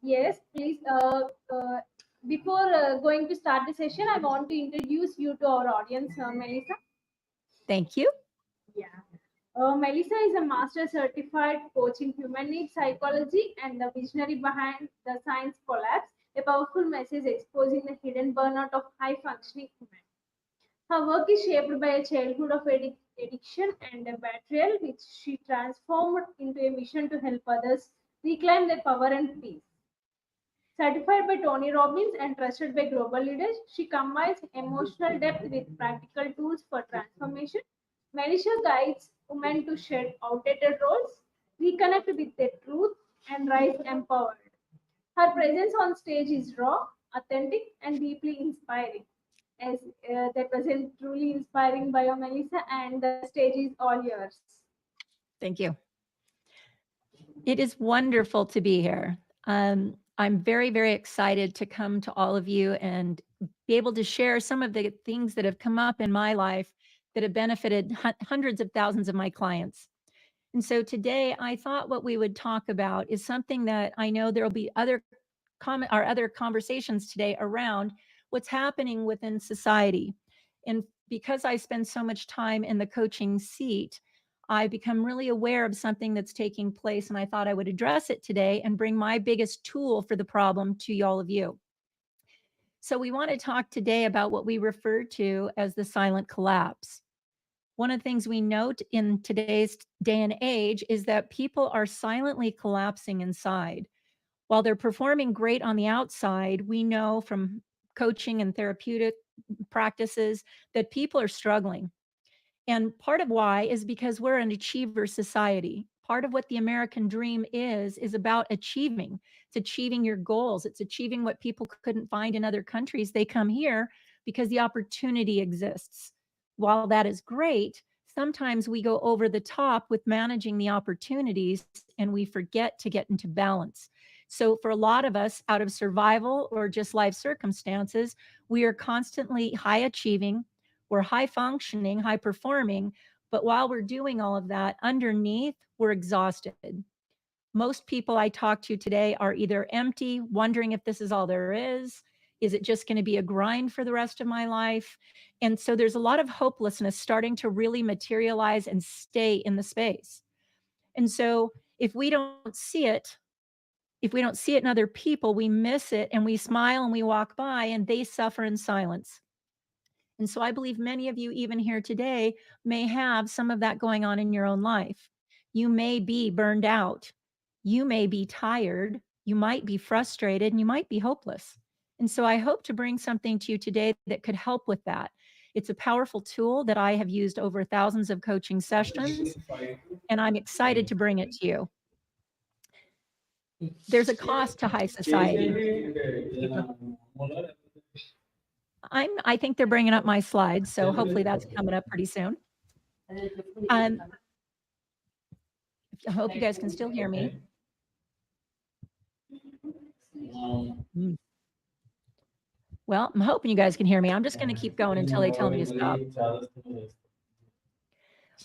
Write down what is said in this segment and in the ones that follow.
Yes, please. Before going to start the session, I want to introduce you to our audience, Melissa. Thank you. Yeah. Melissa is a master certified coach in human needs psychology and the visionary behind the Science Collapse, a powerful message exposing the hidden burnout of high functioning humans. Her work is shaped by a childhood of addiction and a betrayal, which she transformed into a mission to help others reclaim their power and peace. Certified by Tony Robbins and trusted by global leaders, she combines emotional depth with practical tools for transformation. Melissa guides women to shed outdated roles, reconnect with their truth, and rise empowered. Her presence on stage is raw, authentic, and deeply inspiring. As that was a truly inspiring bio, Melissa, and the stage is all yours. Thank you. It is wonderful to be here. I'm very, very excited to come to all of you and be able to share some of the things that have come up in my life that have benefited hundreds of thousands of my clients. And so today I thought what we would talk about is something that I know there'll be other other conversations today around what's happening within society. And because I spend so much time in the coaching seat, I become really aware of something that's taking place, and I thought I would address it today and bring my biggest tool for the problem to all of you. So we want to talk today about what we refer to as the silent collapse. One of the things we note in today's day and age is that people are silently collapsing inside. While they're performing great on the outside, we know from coaching and therapeutic practices that people are struggling. And part of why is because we're an achiever society. Part of what the American dream is about achieving. It's achieving your goals. It's achieving what people couldn't find in other countries. They come here because the opportunity exists. While that is great, sometimes we go over the top with managing the opportunities and we forget to get into balance. So, for a lot of us, out of survival or just life circumstances, we are constantly high achieving, we're high functioning, high performing, but while we're doing all of that, underneath, we're exhausted. Most people I talk to today are either empty, wondering if this is all there is. Is it just going to be a grind for the rest of my life? And so there's a lot of hopelessness starting to really materialize and stay in the space. And so if we don't see it, if we don't see it in other people, we miss it and we smile and we walk by and they suffer in silence. And so I believe many of you, even here today, may have some of that going on in your own life. You may be burned out. You may be tired. You might be frustrated and you might be hopeless. And so I hope to bring something to you today that could help with that. It's a powerful tool that I have used over thousands of coaching sessions, and I'm excited to bring it to you. There's a cost to high society. I think they're bringing up my slides, so hopefully that's coming up pretty soon. I hope you guys can still hear me. Well, I'm hoping you guys can hear me. I'm just going to keep going until they tell me to stop.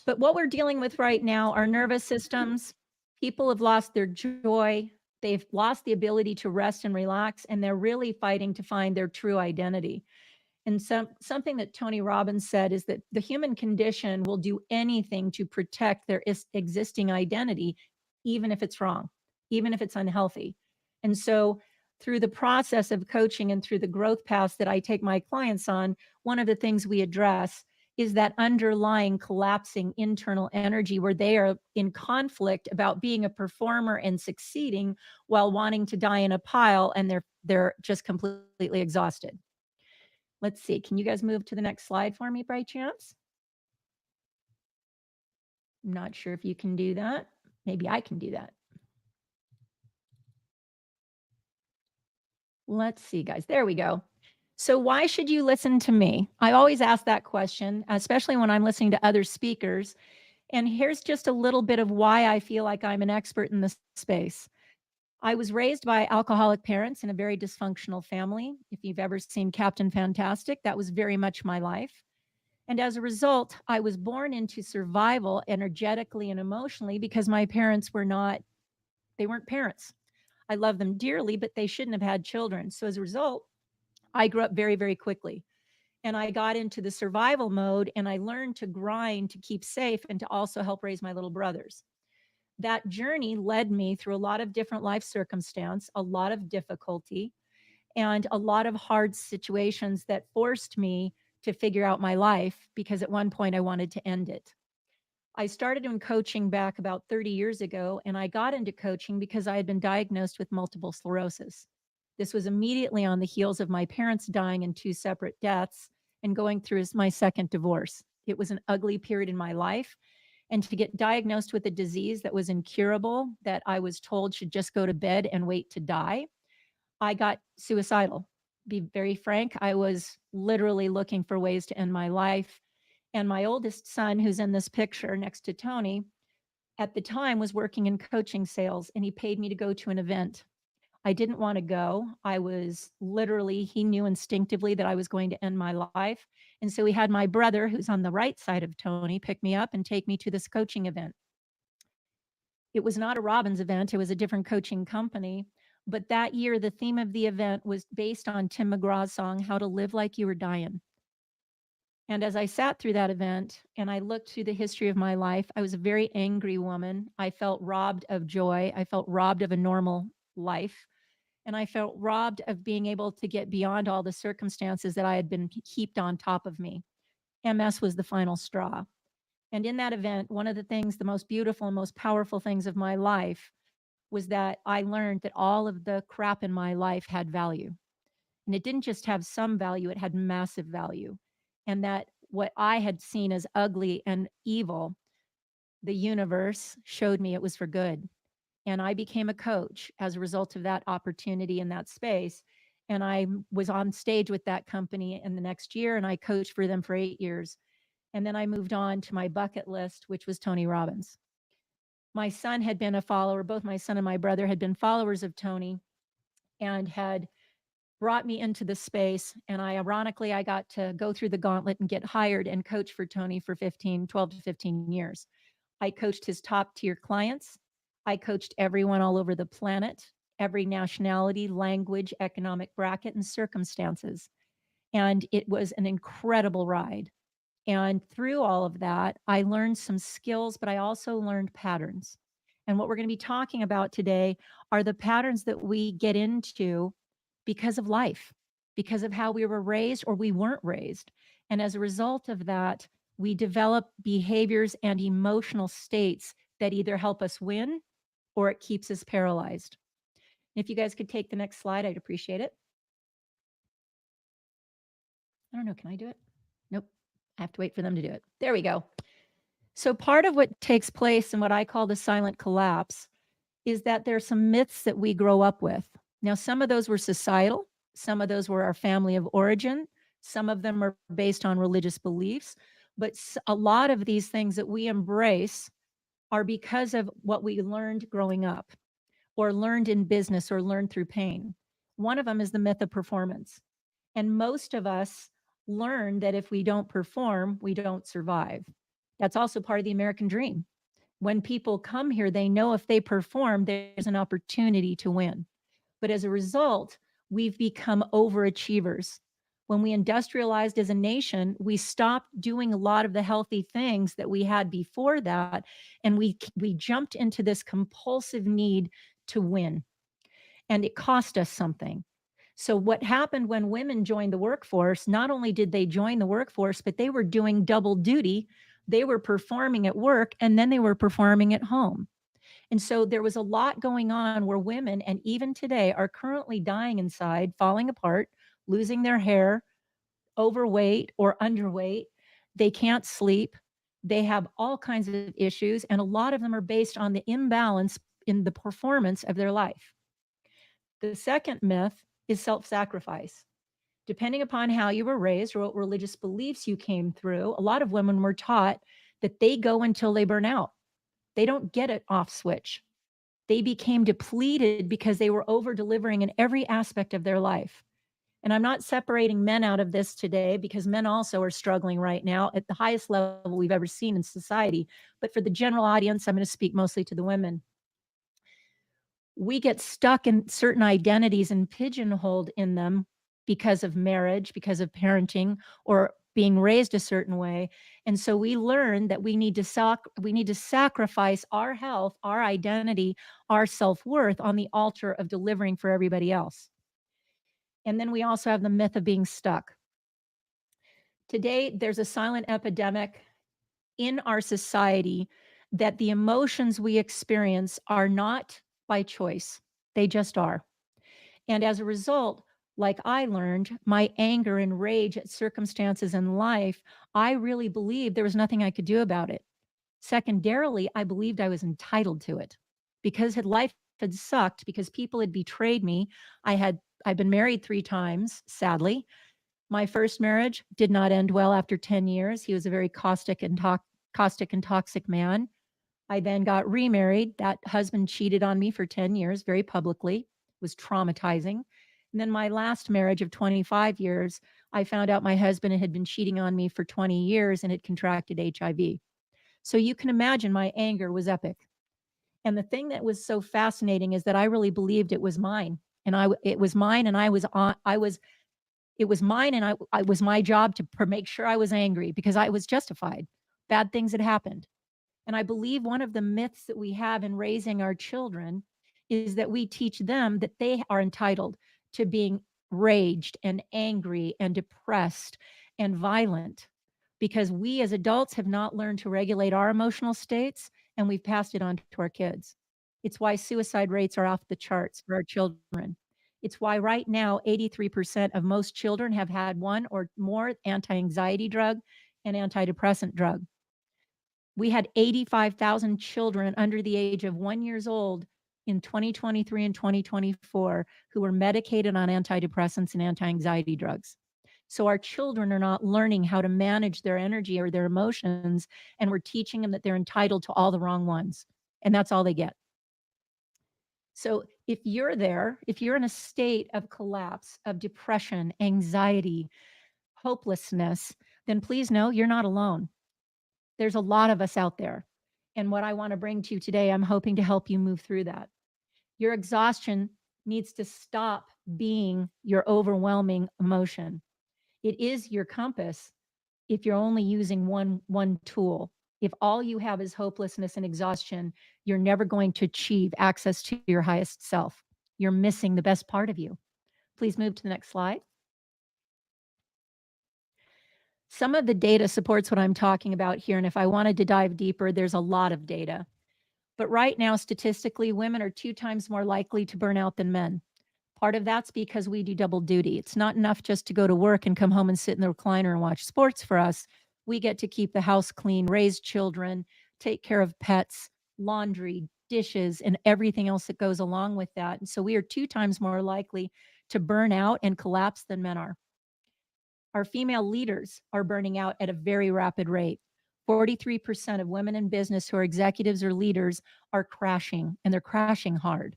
But what we're dealing with right now are nervous systems. People have lost their joy. They've lost the ability to rest and relax, and they're really fighting to find their true identity. And something that Tony Robbins said is that the human condition will do anything to protect their existing identity, even if it's wrong, even if it's unhealthy. And so through the process of coaching and through the growth paths that I take my clients on, one of the things we address is that underlying collapsing internal energy where they are in conflict about being a performer and succeeding while wanting to die in a pile, and they're just completely exhausted. Let's see. Can you guys move to the next slide for me by chance? I'm not sure if you can do that. Maybe I can do that. Let's see, guys. There we go. So why should you listen to me? I always ask that question, especially when I'm listening to other speakers. And here's just a little bit of why I feel like I'm an expert in this space. I was raised by alcoholic parents in a very dysfunctional family. If you've ever seen Captain Fantastic, that was very much my life. And as a result, I was born into survival energetically and emotionally because my parents they weren't parents. I love them dearly, but they shouldn't have had children. So as a result, I grew up very, very quickly. And I got into the survival mode, and I learned to grind to keep safe and to also help raise my little brothers. That journey led me through a lot of different life circumstance, a lot of difficulty, and a lot of hard situations that forced me to figure out my life, because at one point I wanted to end it. I started in coaching back about 30 years ago, and I got into coaching because I had been diagnosed with multiple sclerosis. This was immediately on the heels of my parents dying in two separate deaths and going through my second divorce. It was an ugly period in my life. And to get diagnosed with a disease that was incurable, that I was told should just go to bed and wait to die, I got suicidal. Be very frank, I was literally looking for ways to end my life. And my oldest son, who's in this picture next to Tony, at the time was working in coaching sales, and he paid me to go to an event. I didn't want to go. I was literally, he knew instinctively that I was going to end my life. And so he had my brother, who's on the right side of Tony, pick me up and take me to this coaching event. It was not a Robbins event, it was a different coaching company. But that year, the theme of the event was based on Tim McGraw's song, How to Live Like You Were Dying. And as I sat through that event and I looked through the history of my life, I was a very angry woman. I felt robbed of joy. I felt robbed of a normal life. And I felt robbed of being able to get beyond all the circumstances that I had been heaped on top of me. MS was the final straw. And in that event, one of the things, the most beautiful and most powerful things of my life was that I learned that all of the crap in my life had value. And it didn't just have some value, it had massive value. And that what I had seen as ugly and evil, the universe showed me it was for good. And I became a coach as a result of that opportunity in that space. And I was on stage with that company in the next year, and I coached for them for 8 years. And then I moved on to my bucket list, which was Tony Robbins. My son had been a follower, both my son and my brother had been followers of Tony and had brought me into the space. And ironically, I got to go through the gauntlet and get hired and coach for Tony for 12 to 15 years. I coached his top tier clients. I coached everyone all over the planet, every nationality, language, economic bracket, and circumstances. And it was an incredible ride. And through all of that, I learned some skills, but I also learned patterns. And what we're going to be talking about today are the patterns that we get into because of life, because of how we were raised or we weren't raised. And as a result of that, we develop behaviors and emotional states that either help us win or it keeps us paralyzed. If you guys could take the next slide, I'd appreciate it. I don't know, can I do it? Nope. I have to wait for them to do it. There we go. So part of what takes place in what I call the silent collapse is that there's some myths that we grow up with. Now, some of those were societal, some of those were our family of origin, some of them are based on religious beliefs, but a lot of these things that we embrace are because of what we learned growing up or learned in business or learned through pain. One of them is the myth of performance. And most of us learn that if we don't perform, we don't survive. That's also part of the American dream. When people come here, they know if they perform, there's an opportunity to win. But as a result, we've become overachievers. When we industrialized as a nation, we stopped doing a lot of the healthy things that we had before that, and we jumped into this compulsive need to win. And it cost us something. So what happened when women joined the workforce, not only did they join the workforce, but they were doing double duty. They were performing at work and then they were performing at home. And so there was a lot going on where women, and even today, are currently dying inside, falling apart, losing their hair, overweight or underweight. They can't sleep. They have all kinds of issues, and a lot of them are based on the imbalance in the performance of their life. The second myth is self-sacrifice. Depending upon how you were raised or what religious beliefs you came through, a lot of women were taught that they go until they burn out. They don't get an off switch. They became depleted because they were over delivering in every aspect of their life. And I'm not separating men out of this today because men also are struggling right now at the highest level we've ever seen in society. But for the general audience, I'm going to speak mostly to the women. We get stuck in certain identities and pigeonholed in them because of marriage, because of parenting, or being raised a certain way. And so we learn that we need to sacrifice our health, our identity, our self-worth on the altar of delivering for everybody else. And then we also have the myth of being stuck. Today, there's a silent epidemic in our society that the emotions we experience are not by choice. They just are. And as a result, like I learned, my anger and rage at circumstances in life, I really believed there was nothing I could do about it. Secondarily, I believed I was entitled to it because life had sucked, because people had betrayed me. I'd been married 3 times, sadly. My first marriage did not end well after 10 years. He was a very caustic and toxic man. I then got remarried. That husband cheated on me for 10 years very publicly. It was traumatizing. And then my last marriage of 25 years, I found out my husband had been cheating on me for 20 years and had contracted HIV. So you can imagine my anger was epic. And the thing that was so fascinating is that I really believed it was mine. And it was mine, and it was mine, and I was my job to make sure I was angry because I was justified. Bad things had happened. And I believe one of the myths that we have in raising our children is that we teach them that they are entitled to being raged and angry and depressed and violent because we as adults have not learned to regulate our emotional states, and we've passed it on to our kids. It's why suicide rates are off the charts for our children. It's why right now 83% of most children have had one or more anti-anxiety drug and antidepressant drug. We had 85,000 children under the age of 1 year old in 2023 and 2024 who were medicated on antidepressants and anti-anxiety drugs. So our children are not learning how to manage their energy or their emotions, and we're teaching them that they're entitled to all the wrong ones, and that's all they get. So if you're in a state of collapse, of depression, anxiety, hopelessness, then please know you're not alone. There's a lot of us out there. And what I want to bring to you today, I'm hoping to help you move through that. Your exhaustion needs to stop being your overwhelming emotion. It is your compass if you're only using one tool. If all you have is hopelessness and exhaustion, you're never going to achieve access to your highest self. You're missing the best part of you. Please move to the next slide. Some of the data supports what I'm talking about here, and if I wanted to dive deeper, there's a lot of data. But right now, statistically, women are 2 times more likely to burn out than men. Part of that's because we do double duty. It's not enough just to go to work and come home and sit in the recliner and watch sports for us. We get to keep the house clean, raise children, take care of pets, laundry, dishes, and everything else that goes along with that. And so we are 2 times more likely to burn out and collapse than men are. Our female leaders are burning out at a very rapid rate. 43% of women in business who are executives or leaders are crashing, and they're crashing hard.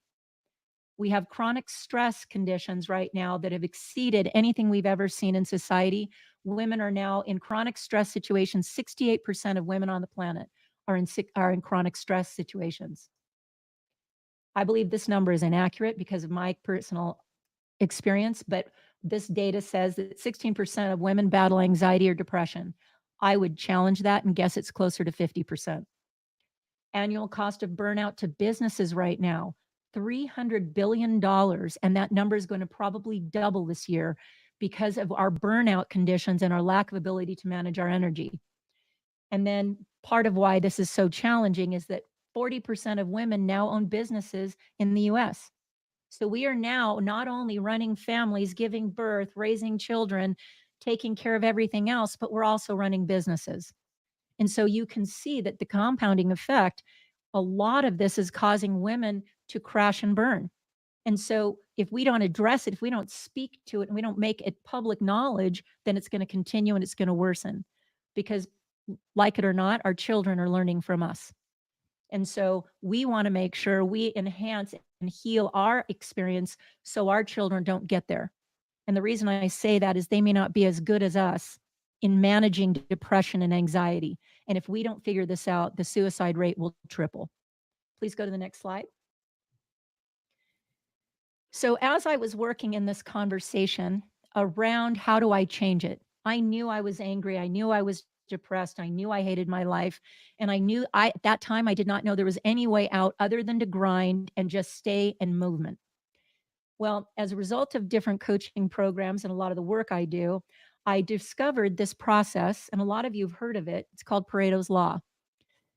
We have chronic stress conditions right now that have exceeded anything we've ever seen in society. Women are now in chronic stress situations. 68% of women on the planet are in chronic stress situations. I believe this number is inaccurate because of my personal experience, but this data says that 16% of women battle anxiety or depression. I would challenge that and guess it's closer to 50%. Annual cost of burnout to businesses right now, $300 billion. And that number is going to probably double this year because of our burnout conditions and our lack of ability to manage our energy. And then part of why this is so challenging is that 40% of women now own businesses in the US. So we are now not only running families, giving birth, raising children, taking care of everything else, but we're also running businesses. And so you can see that the compounding effect, a lot of this is causing women to crash and burn. And so if we don't address it, if we don't speak to it, and we don't make it public knowledge, then it's going to continue and it's going to worsen. Because like it or not, our children are learning from us. And so we want to make sure we enhance and heal our experience so our children don't get there. And the reason I say that is they may not be as good as us in managing depression and anxiety. And if we don't figure this out, the suicide rate will triple. Please go to the next slide. So as I was working in this conversation around how do I change it? I knew I was angry. I knew I was depressed. I knew I hated my life. And I knew at that time, I did not know there was any way out other than to grind and just stay in movement. Well, as a result of different coaching programs and a lot of the work I do, I discovered this process, and a lot of you have heard of it. It's called Pareto's Law.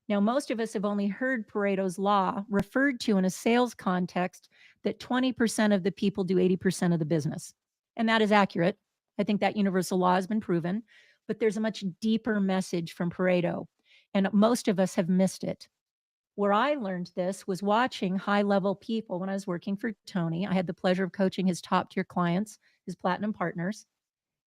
Now, most of us have only heard Pareto's Law referred to in a sales context that 20% of the people do 80% of the business. And that is accurate. I think that universal law has been proven, but there's a much deeper message from Pareto, and most of us have missed it. Where I learned this was watching high level people when I was working for Tony. I had the pleasure of coaching his top tier clients, his platinum partners.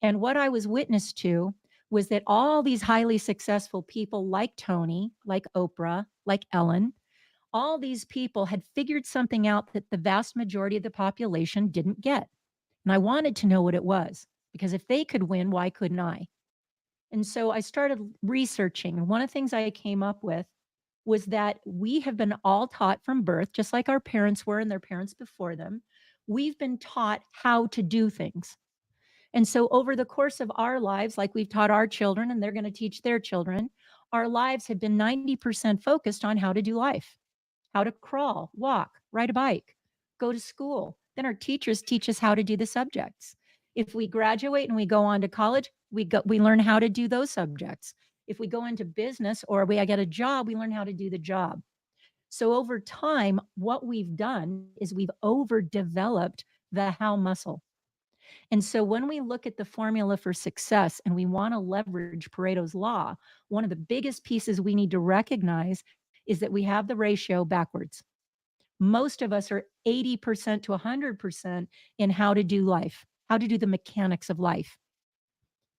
And what I was witness to was that all these highly successful people like Tony, like Oprah, like Ellen, all these people had figured something out that the vast majority of the population didn't get. And I wanted to know what it was, because if they could win, why couldn't I? And so I started researching. And one of the things I came up with was that we have been all taught from birth, just like our parents were and their parents before them, we've been taught how to do things. And so over the course of our lives, like we've taught our children and they're going to teach their children, our lives have been 90% focused on how to do life, how to crawl, walk, ride a bike, go to school. Then our teachers teach us how to do the subjects. If we graduate and we go on to college, we learn how to do those subjects. If we go into business or we get a job, we learn how to do the job. So over time, what we've done is we've overdeveloped the how muscle. And so when we look at the formula for success and we want to leverage Pareto's law, one of the biggest pieces we need to recognize is that we have the ratio backwards. Most of us are 80% to 100% in how to do life, how to do the mechanics of life.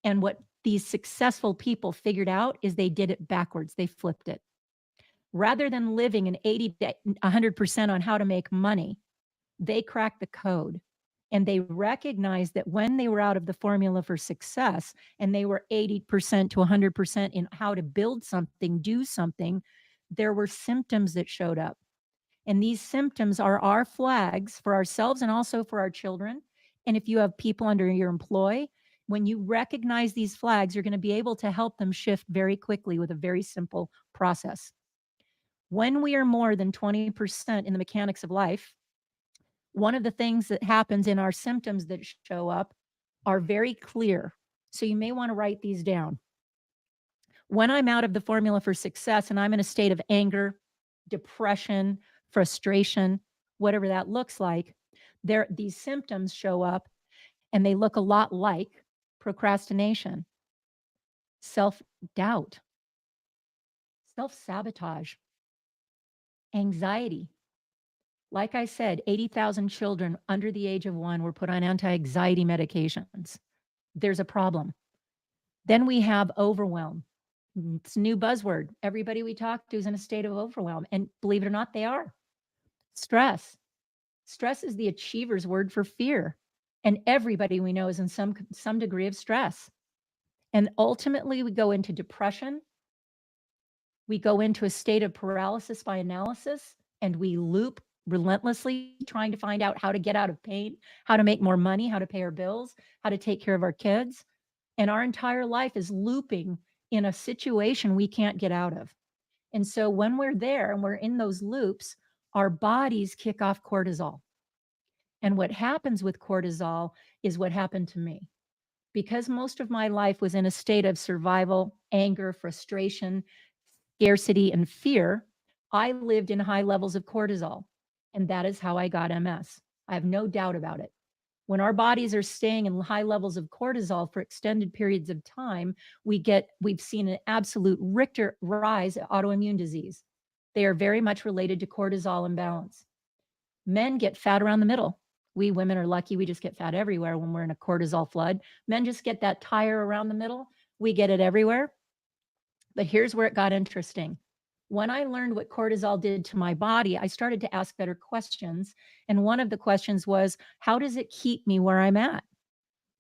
And what these successful people figured out is they did it backwards. They flipped it. Rather than living an 80 to 100% on how to make money, they cracked the code. And they recognized that when they were out of the formula for success and they were 80% to 100% in how to build something, do something, there were symptoms that showed up. And these symptoms are our flags for ourselves and also for our children. And if you have people under your employ, when you recognize these flags, you're going to be able to help them shift very quickly with a very simple process. When we are more than 20% in the mechanics of life, one of the things that happens in our symptoms that show up are very clear. So you may want to write these down. When I'm out of the formula for success and I'm in a state of anger, depression, frustration, whatever that looks like, these symptoms show up and they look a lot like procrastination, self-doubt, self-sabotage, anxiety. Like I said, 80,000 children under the age of 1 were put on anti-anxiety medications. There's a problem. Then we have overwhelm. It's a new buzzword. Everybody we talk to is in a state of overwhelm. And believe it or not, they are. Stress. Stress is the achiever's word for fear. And everybody we know is in some degree of stress. And ultimately, we go into depression. We go into a state of paralysis by analysis, and we loop relentlessly trying to find out how to get out of pain, how to make more money, how to pay our bills, how to take care of our kids. And our entire life is looping in a situation we can't get out of. And so when we're there and we're in those loops, our bodies kick off cortisol. And what happens with cortisol is what happened to me. Because most of my life was in a state of survival, anger, frustration, scarcity, and fear, I lived in high levels of cortisol. And that is how I got MS. I have no doubt about it. When our bodies are staying in high levels of cortisol for extended periods of time, we've seen an absolute Richter rise of autoimmune disease. They are very much related to cortisol imbalance. Men get fat around the middle. We women are lucky. We just get fat everywhere when we're in a cortisol flood. Men just get that tire around the middle. We get it everywhere. But here's where it got interesting. When I learned what cortisol did to my body, I started to ask better questions. And one of the questions was, how does it keep me where I'm at?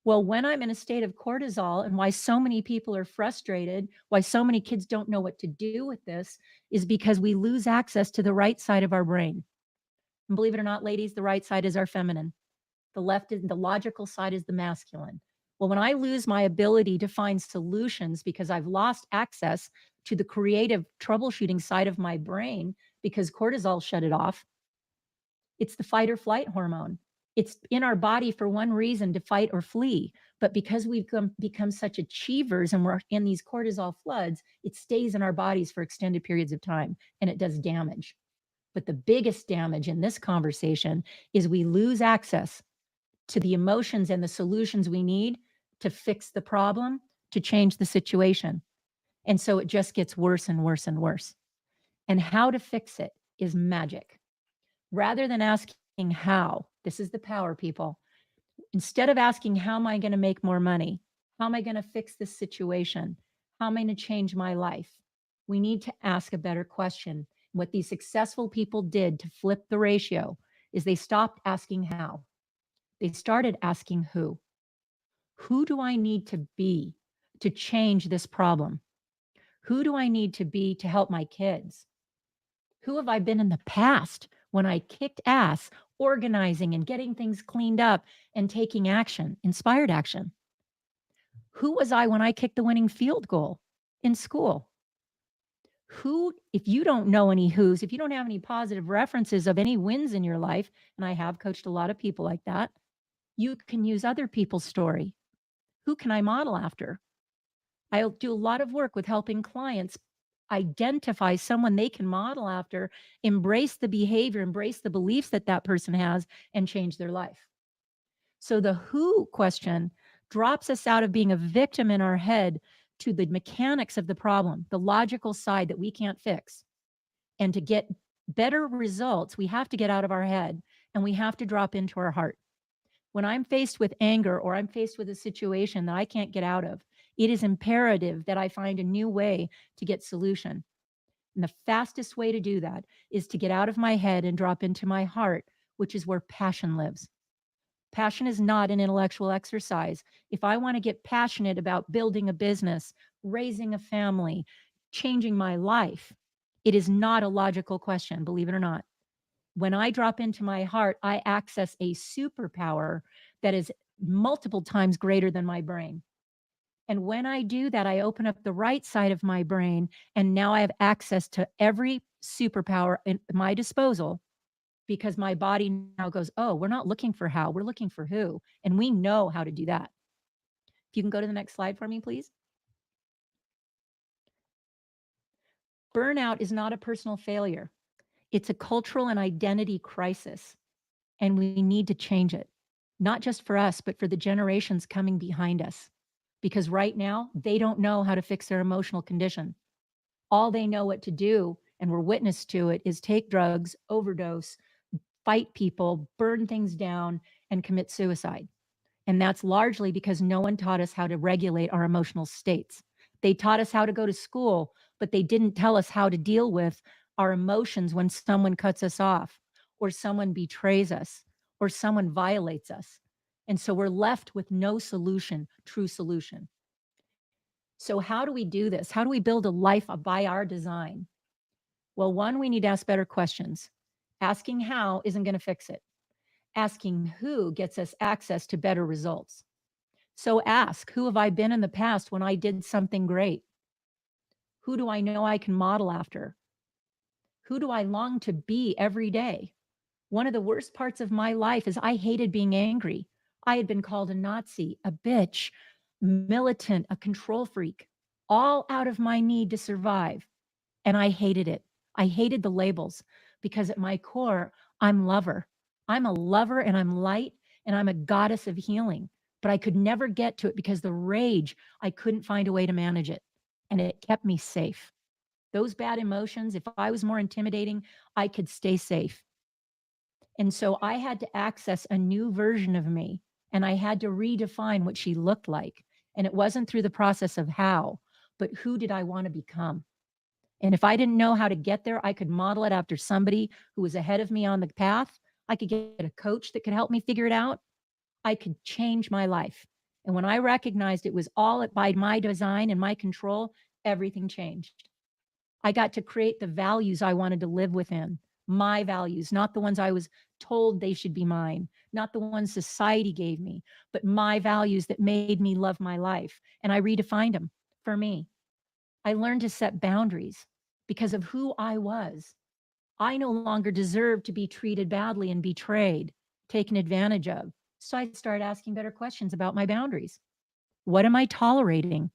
Well, when I'm in a state of cortisol, and why so many people are frustrated, why so many kids don't know what to do with this, is because we lose access to the right side of our brain. And believe it or not, ladies, the right side is our feminine. The left is the logical side is the masculine. Well, when I lose my ability to find solutions because I've lost access to the creative troubleshooting side of my brain because cortisol shut it off, it's the fight or flight hormone. It's in our body for one reason, to fight or flee. But because we've become such achievers and we're in these cortisol floods, it stays in our bodies for extended periods of time and it does damage. But the biggest damage in this conversation is we lose access to the emotions and the solutions we need to fix the problem, to change the situation. And so it just gets worse and worse and worse. And how to fix it is magic. Rather than asking how, this is the power, people. Instead of asking, how am I going to make more money? How am I going to fix this situation? How am I going to change my life? We need to ask a better question. What these successful people did to flip the ratio is they stopped asking how. They started asking who. Who do I need to be to change this problem? Who do I need to be to help my kids? Who have I been in the past when I kicked ass, organizing and getting things cleaned up and taking action, inspired action? Who was I when I kicked the winning field goal in school? Who, if you don't know any who's, if you don't have any positive references of any wins in your life, and I have coached a lot of people like that, you can use other people's story. Who can I model after? I'll do a lot of work with helping clients identify someone they can model after, embrace the behavior, embrace the beliefs that that person has, and change their life. So the who question drops us out of being a victim in our head to the mechanics of the problem, the logical side that we can't fix. And to get better results, we have to get out of our head and we have to drop into our heart. When I'm faced with anger or I'm faced with a situation that I can't get out of, it is imperative that I find a new way to get solution. And the fastest way to do that is to get out of my head and drop into my heart, which is where passion lives. Passion is not an intellectual exercise. If I want to get passionate about building a business, raising a family, changing my life, it is not a logical question, believe it or not. When I drop into my heart, I access a superpower that is multiple times greater than my brain. And when I do that, I open up the right side of my brain, and now I have access to every superpower at my disposal, because my body now goes, oh, we're not looking for how, we're looking for who. And we know how to do that. If you can go to the next slide for me, please. Burnout is not a personal failure. It's a cultural and identity crisis, and we need to change it, not just for us, but for the generations coming behind us. Because right now, they don't know how to fix their emotional condition. All they know what to do, and we're witness to it, is take drugs, overdose, fight people, burn things down, and commit suicide. And that's largely because no one taught us how to regulate our emotional states. They taught us how to go to school, but they didn't tell us how to deal with our emotions when someone cuts us off, or someone betrays us, or someone violates us. And so we're left with no solution, true solution. So how do we do this? How do we build a life by our design? Well, one, we need to ask better questions. Asking how isn't going to fix it. Asking who gets us access to better results. So ask, who have I been in the past when I did something great? Who do I know I can model after? Who do I long to be every day? One of the worst parts of my life is I hated being angry. I had been called a Nazi, a bitch, militant, a control freak, all out of my need to survive. And I hated it. I hated the labels, because at my core, I'm lover. I'm a lover, and I'm light, and I'm a goddess of healing. But I could never get to it because the rage, I couldn't find a way to manage it. And it kept me safe. Those bad emotions, if I was more intimidating, I could stay safe. And so I had to access a new version of me, and I had to redefine what she looked like. And it wasn't through the process of how, but who did I want to become? And if I didn't know how to get there, I could model it after somebody who was ahead of me on the path. I could get a coach that could help me figure it out. I could change my life. And when I recognized it was all by my design and my control, everything changed. I got to create the values I wanted to live within, my values, not the ones I was told they should be mine, not the ones society gave me, but my values that made me love my life. And I redefined them for me. I learned to set boundaries because of who I was. I no longer deserved to be treated badly and betrayed, taken advantage of. So I started asking better questions about my boundaries. What am I tolerating?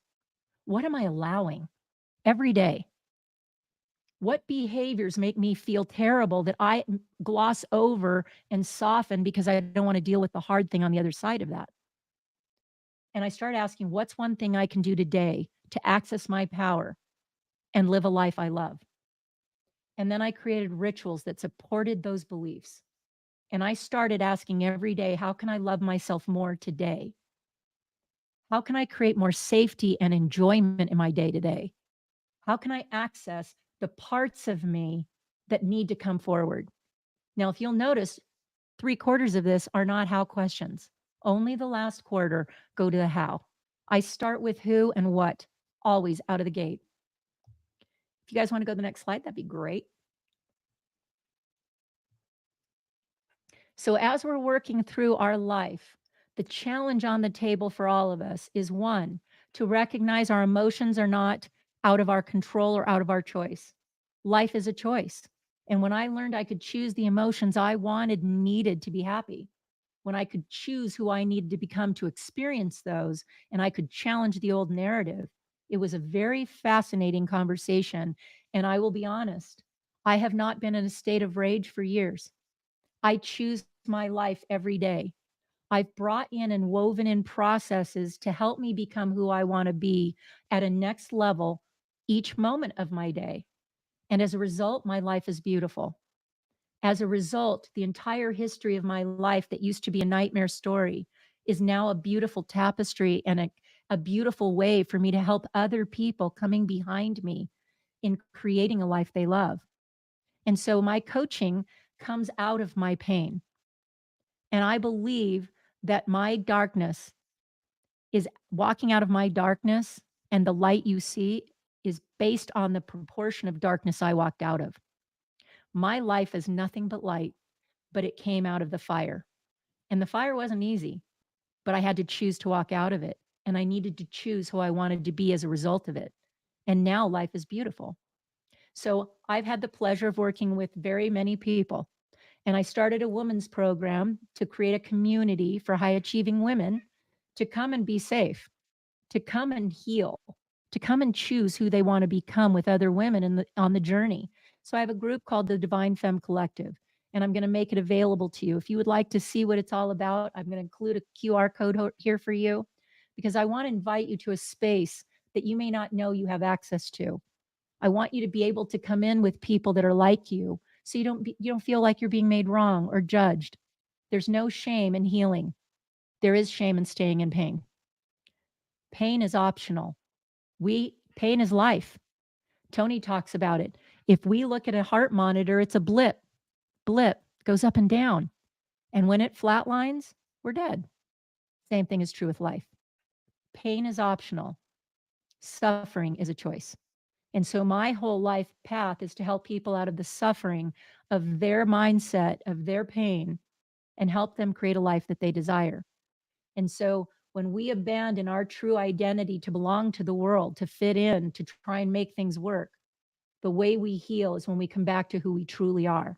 What am I allowing every day? What behaviors make me feel terrible that I gloss over and soften because I don't want to deal with the hard thing on the other side of that? And I started asking, what's one thing I can do today to access my power and live a life I love? And then I created rituals that supported those beliefs. And I started asking every day, how can I love myself more today? How can I create more safety and enjoyment in my day to day? How can I access the parts of me that need to come forward? Now, if you'll notice, 3/4 of this are not how questions. Only the last quarter go to the how. I start with who and what, always out of the gate. If you guys want to go to the next slide, that'd be great. So as we're working through our life, the challenge on the table for all of us is, one, to recognize our emotions are not out of our control or out of our choice. Life is a choice. And when I learned I could choose the emotions I wanted and needed to be happy, when I could choose who I needed to become to experience those, and I could challenge the old narrative, it was a very fascinating conversation. And I will be honest, I have not been in a state of rage for years. I choose my life every day. I've brought in and woven in processes to help me become who I want to be at a next level each moment of my day. And as a result, my life is beautiful. As a result, the entire history of my life that used to be a nightmare story is now a beautiful tapestry and a beautiful way for me to help other people coming behind me in creating a life they love. And so my coaching comes out of my pain. And I believe that my darkness is walking out of my darkness, and the light you see is based on the proportion of darkness I walked out of. My life is nothing but light, but it came out of the fire. And the fire wasn't easy, but I had to choose to walk out of it. And I needed to choose who I wanted to be as a result of it. And now life is beautiful. So I've had the pleasure of working with very many people. And I started a women's program to create a community for high achieving women to come and be safe, to come and heal, to come and choose who they want to become with other women on the journey. So I have a group called the Divine Femme Collective, and I'm going to make it available to you. If you would like to see what it's all about, I'm going to include a QR code here for you, because I want to invite you to a space that you may not know you have access to. I want you to be able to come in with people that are like you, so you don't feel like you're being made wrong or judged. There's no shame in healing. There is shame in staying in pain. Pain is optional. Pain is life. Tony talks about it. If we look at a heart monitor, it's a blip, goes up and down. And when it flatlines, we're dead. Same thing is true with life. Pain is optional. Suffering is a choice. And so my whole life path is to help people out of the suffering of their mindset, of their pain, and help them create a life that they desire. And so when we abandon our true identity to belong to the world, to fit in, to try and make things work, the way we heal is when we come back to who we truly are.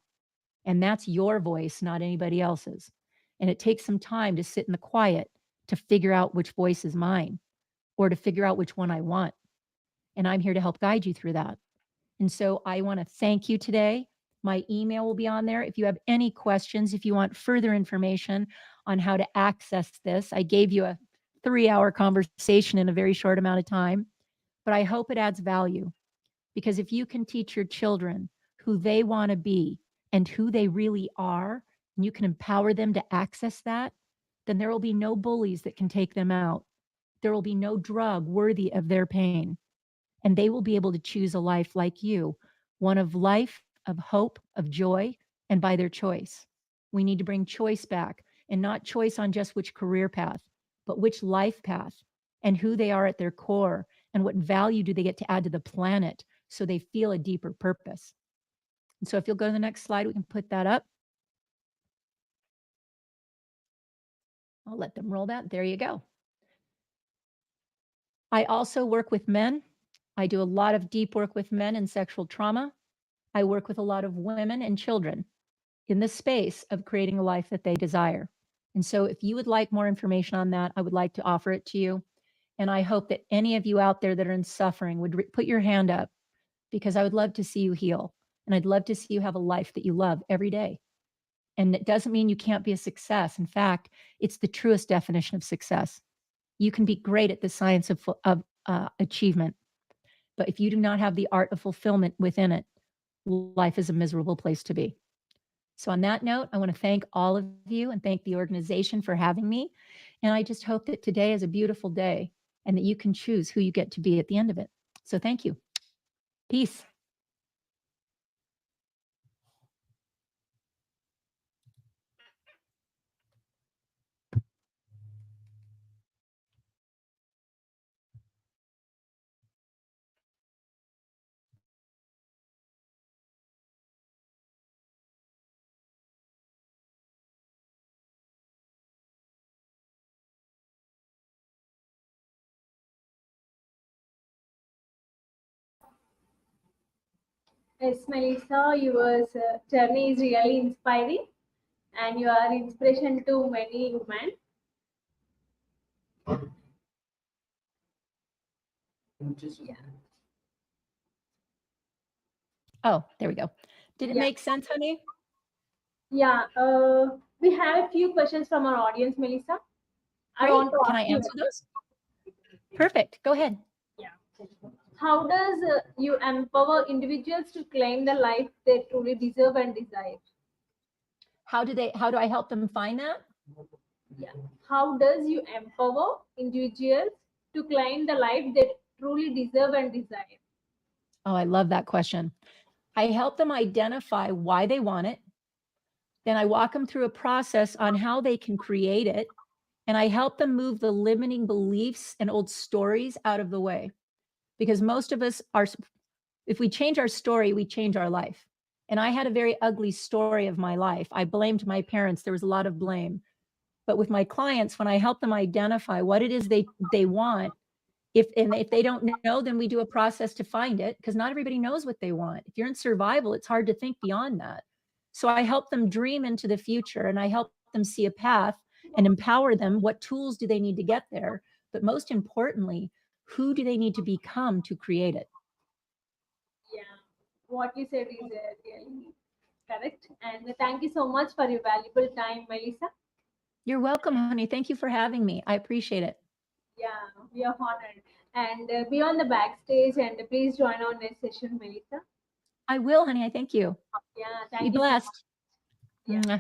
And that's your voice, not anybody else's. And it takes some time to sit in the quiet to figure out which voice is mine, or to figure out which one I want. And I'm here to help guide you through that. And so I want to thank you today. My email will be on there. If you have any questions, if you want further information on how to access this, I gave you a 3-hour conversation in a very short amount of time, but I hope it adds value, because if you can teach your children who they want to be and who they really are, and you can empower them to access that, then there will be no bullies that can take them out. There will be no drug worthy of their pain. And they will be able to choose a life like you, one of life, of hope, of joy, and by their choice. We need to bring choice back, and not choice on just which career path, but which life path, and who they are at their core, and what value do they get to add to the planet so they feel a deeper purpose. And so if you'll go to the next slide, we can put that up. I'll let them roll that. There you go. I also work with men. I do a lot of deep work with men in sexual trauma. I work with a lot of women and children in the space of creating a life that they desire. And so if you would like more information on that, I would like to offer it to you. And I hope that any of you out there that are in suffering would put your hand up, because I would love to see you heal. And I'd love to see you have a life that you love every day. And it doesn't mean you can't be a success. In fact, it's the truest definition of success. You can be great at the science of achievement, but if you do not have the art of fulfillment within it, life is a miserable place to be. So on that note, I want to thank all of you and thank the organization for having me. And I just hope that today is a beautiful day and that you can choose who you get to be at the end of it. So thank you. Peace. Yes, Melissa, your journey is really inspiring and you are inspiration to many women. Yeah. Oh, there we go. Did it make sense, honey? Yeah. We have a few questions from our audience, Melissa. Great. Can I answer those? Perfect. Go ahead. Yeah. How does you empower individuals to claim the life they truly deserve and desire? How do I help them find that? Yeah. How does you empower individuals to claim the life they truly deserve and desire? Oh, I love that question. I help them identify why they want it. Then I walk them through a process on how they can create it. And I help them move the limiting beliefs and old stories out of the way. Because most of us are, if we change our story, we change our life. And I had a very ugly story of my life. I blamed my parents. There was a lot of blame. But with my clients, when I help them identify what it is they want, if they don't know, then we do a process to find it, because not everybody knows what they want. If you're in survival, it's hard to think beyond that. So I help them dream into the future, and I help them see a path and empower them. What tools do they need to get there? But most importantly, who do they need to become to create it? Yeah, what you said is really correct. And thank you so much for your valuable time, Melissa. You're welcome, honey. Thank you for having me. I appreciate it. Yeah, we are honored. And be on the backstage and please join our next session, Melissa. I will, honey. I thank you. Yeah, thank Be you. blessed. So much. Yeah.